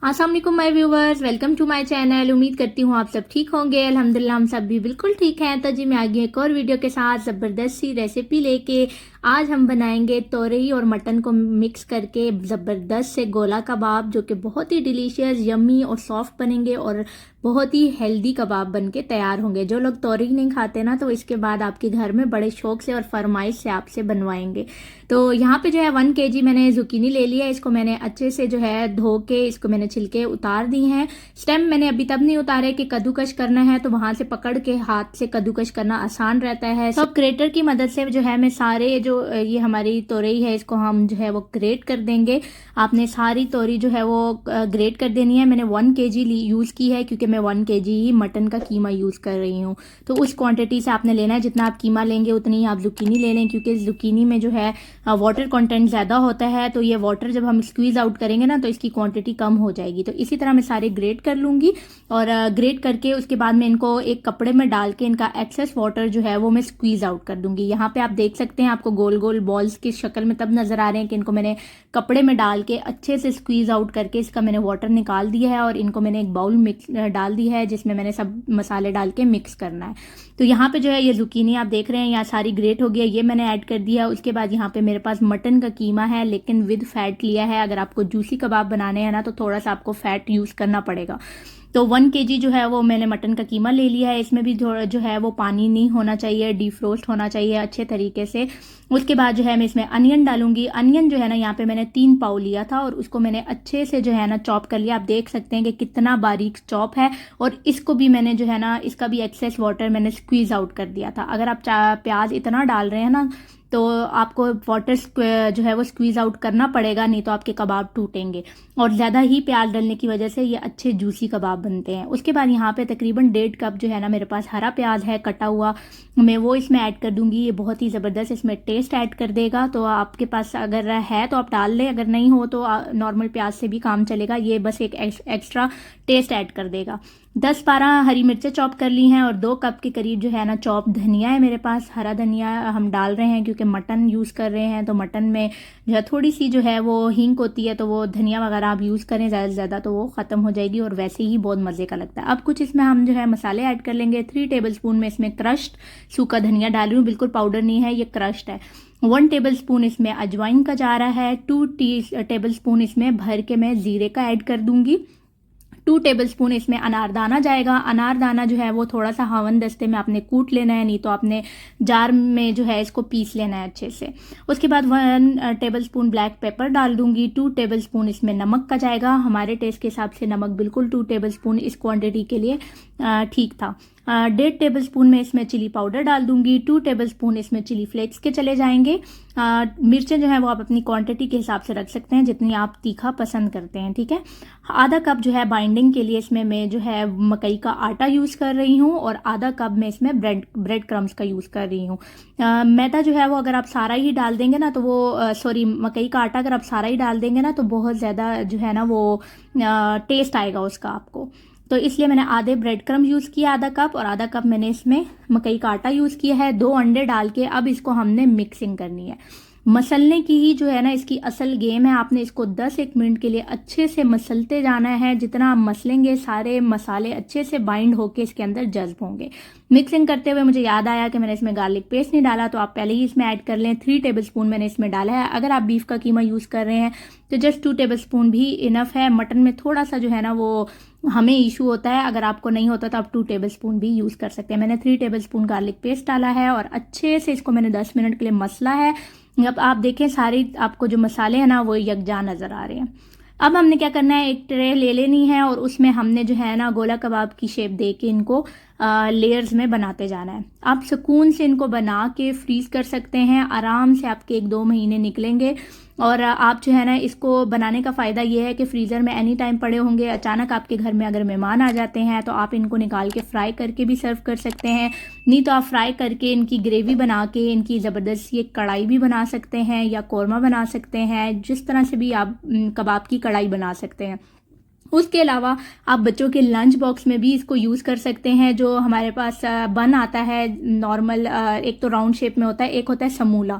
अस्सलाम वालेकुम my viewers, welcome to my channel. उम्मीद करती हूँ आप सब ठीक होंगे। अल्हम्दुलिल्लाह हम सब भी बिल्कुल ठीक हैं। तो जी मैं आ गई एक और वीडियो के साथ ज़बरदस्त सी रेसिपी लेके। आज हम बनाएंगे तोरई और मटन को मिक्स करके ज़बरदस्त से गोला कबाब, जो कि बहुत ही डिलीशियस, यम्मी और सॉफ्ट बनेंगे और बहुत ही हेल्दी कबाब बन के तैयार होंगे। जो लोग तोरई नहीं खाते ना, तो इसके बाद आपके घर में बड़े शौक से और फरमाइश से आपसे बनवाएंगे। तो यहाँ पे जो है 1 kg मैंने जुकीनी ले लिया है। इसको मैंने अच्छे से जो है धो के इसको मैंने छिलके उतार दी हैं। स्टेम मैंने अभी तब नहीं उतारे कि कद्दूकश करना है, तो वहां से पकड़ के हाथ से कद्दूकश करना आसान रहता है। सब ग्रेटर की मदद से जो है मैं सारे जो ये हमारी तोरई है इसको हम जो है वो ग्रेट कर देंगे। आपने सारी तोरई जो है वो ग्रेट कर देनी है। मैंने 1 kg यूज की है क्योंकि मैं 1 kg ही मटन का कीमा यूज कर रही हूँ। तो उस क्वांटिटी से आपने लेना है, जितना आप कीमा लेंगे उतनी ही आप जुकीनी ले लें, क्योंकि जुकीनी में जो है वाटर कंटेंट ज़्यादा होता है। तो ये वाटर जब हम स्क्वीज आउट करेंगे ना, तो इसकी क्वांटिटी कम हो जाएगी। तो इसी तरह मैं सारे ग्रेट कर लूँगी और ग्रेट करके उसके बाद मैं इनको एक कपड़े में डाल के इनका एक्सेस वाटर जो है वो मैं स्क्वीज आउट कर दूंगी। यहाँ पे आप देख सकते हैं, आपको गोल गोल बॉल्स की शक्ल में तब नज़र आ रहे हैं कि इनको मैंने कपड़े में डाल के अच्छे से स्क्वीज आउट करके इसका मैंने वाटर निकाल दिया है और इनको मैंने एक बाउल मिक्स डाल दी है, जिसमें मैंने सब मसाले डाल के मिक्स करना है। तो यहाँ पे जो है ये जुकीनी आप देख रहे हैं यहाँ सारी ग्रेट हो गई है, ये मैंने ऐड कर दिया। उसके बाद यहाँ पे मेरे पास मटन का कीमा है, लेकिन विद फैट लिया है। अगर आपको जूसी कबाब बनाने हैं ना, तो थोड़ा सा आपको फैट यूज करना पड़ेगा। तो 1 kg जो है वो मैंने मटन का कीमा ले लिया है। इसमें भी थोड़ा जो है वो पानी नहीं होना चाहिए, डीफ्रोस्ट होना चाहिए अच्छे तरीके से। उसके बाद जो है मैं इसमें अनियन डालूंगी। अनियन जो है ना, यहाँ पे मैंने 3 पाव लिया था और उसको मैंने अच्छे से जो है ना चॉप कर लिया। आप देख सकते हैं कि कितना बारीक चॉप है। और इसको भी मैंने जो है ना, इसका भी एक्सेस वाटर मैंने स्क्वीज आउट कर दिया था। अगर आप प्याज इतना डाल रहे हैं ना, तो आपको वाटर जो है वो स्क्वीज आउट करना पड़ेगा, नहीं तो आपके कबाब टूटेंगे। और ज़्यादा ही प्याज डालने की वजह से ये अच्छे जूसी कबाब बनते हैं। उसके बाद यहाँ पे तकरीबन 1.5 कप जो है ना मेरे पास हरा प्याज है कटा हुआ, मैं वो इसमें ऐड कर दूंगी। ये बहुत ही ज़बरदस्त इसमें टेस्ट ऐड कर देगा। तो आपके पास अगर है तो आप डाल लें, अगर नहीं हो तो नॉर्मल प्याज से भी काम चलेगा। ये बस एक एक्स्ट्रा टेस्ट ऐड कर देगा। 10-12 हरी मिर्चें चॉप कर ली हैं और 2 कप के करीब जो है ना चॉप धनिया है मेरे पास। हरा धनिया हम डाल रहे हैं क्योंकि मटन यूज़ कर रहे हैं, तो मटन में जो है थोड़ी सी जो है वो हींग होती है, तो वो धनिया वगैरह आप यूज़ करें ज़्यादा से ज़्यादा तो वो ख़त्म हो जाएगी और वैसे ही बहुत मज़े का लगता है। अब कुछ इसमें हम जो है मसाले ऐड कर लेंगे। 3 टेबलस्पून में इसमें क्रश्ड सूखा धनिया डाल रही हूँ, बिल्कुल पाउडर नहीं है, ये क्रश्ड है। 1 टेबलस्पून इसमें अजवाइन का जा रहा है। 2 टेबलस्पून इसमें भर के मैं ज़ीरे का ऐड कर दूंगी। 2 टेबलस्पून इसमें अनारदाना जाएगा। अनारदाना जो है वो थोड़ा सा हवन दस्ते में आपने कूट लेना है, नहीं तो आपने जार में जो है इसको पीस लेना है अच्छे से। उसके बाद 1 टेबलस्पून ब्लैक पेपर डाल दूंगी। 2 टेबलस्पून इसमें नमक का जाएगा। हमारे टेस्ट के हिसाब से नमक बिल्कुल 2 टेबलस्पून इस क्वांटिटी के लिए ठीक था। 1.5 टेबलस्पून में इसमें चिली पाउडर डाल दूंगी। 2 टेबलस्पून इसमें चिली फ्लेक्स के चले जाएंगे। मिर्चें जो है वो आप अपनी क्वांटिटी के हिसाब से रख सकते हैं, जितनी आप तीखा पसंद करते हैं, ठीक है। आधा कप जो है बाइंडिंग के लिए इसमें मैं जो है मकई का आटा यूज़ कर रही हूँ और आधा कप मैं इसमें ब्रेड क्रम्स का यूज़ कर रही हूँ। मैदा जो है वो अगर आप सारा ही डाल देंगे ना, तो वो मकई का आटा अगर आप सारा ही डाल देंगे ना, तो बहुत ज़्यादा जो है ना वो टेस्ट आएगा उसका आपको। तो इसलिए मैंने आधे ब्रेड क्रम्स यूज़ किया, आधा कप, और आधा कप मैंने इसमें मकई का आटा यूज़ किया है। 2 अंडे डाल के अब इसको हमने मिक्सिंग करनी है। मसलने की ही जो है ना इसकी असल गेम है। आपने इसको 10-1 मिनट के लिए अच्छे से मसलते जाना है। जितना आप मसलेंगे सारे मसाले अच्छे से बाइंड होके इसके अंदर जज्ब होंगे। मिक्सिंग करते हुए मुझे याद आया कि मैंने इसमें गार्लिक पेस्ट नहीं डाला, तो आप पहले ही इसमें ऐड कर लें। 3 टेबलस्पून मैंने इसमें डाला है। अगर आप बीफ का कीमा यूज़ कर रहे हैं तो जस्ट 2 टेबलस्पून भी इनफ है। मटन में थोड़ा सा जो है ना वो हमें इशू होता है, अगर आपको नहीं होता तो आप 2 टेबलस्पून भी यूज़ कर सकते हैं। मैंने 3 टेबलस्पून गार्लिक पेस्ट डाला है और अच्छे से इसको मैंने 10 मिनट के लिए मसला है। अब आप देखें सारे आपको जो मसाले हैं ना वो यकजान नज़र आ रहे हैं। अब हमने क्या करना है, एक ट्रे ले लेनी है और उसमें हमने जो है ना गोला कबाब की शेप दे के इनको लेयर्स में बनाते जाना है। आप सुकून से इनको बना के फ्रीज कर सकते हैं, आराम से आपके 1-2 महीने निकलेंगे। और आप जो है ना इसको बनाने का फ़ायदा ये है कि फ्रीज़र में एनी टाइम पड़े होंगे। अचानक आपके घर में अगर मेहमान आ जाते हैं तो आप इनको निकाल के फ्राई करके भी सर्व कर सकते हैं, नहीं तो आप फ्राई करके इनकी ग्रेवी बना के इनकी ज़बरदस्त एक कढ़ाई भी बना सकते हैं या कौरमा बना सकते हैं। जिस तरह से भी आप कबाब की कढ़ाई बना सकते हैं। उसके अलावा आप बच्चों के लंच बॉक्स में भी इसको यूज़ कर सकते हैं। जो हमारे पास बन आता है नॉर्मल, एक तो राउंड शेप में होता है, एक होता है समूला।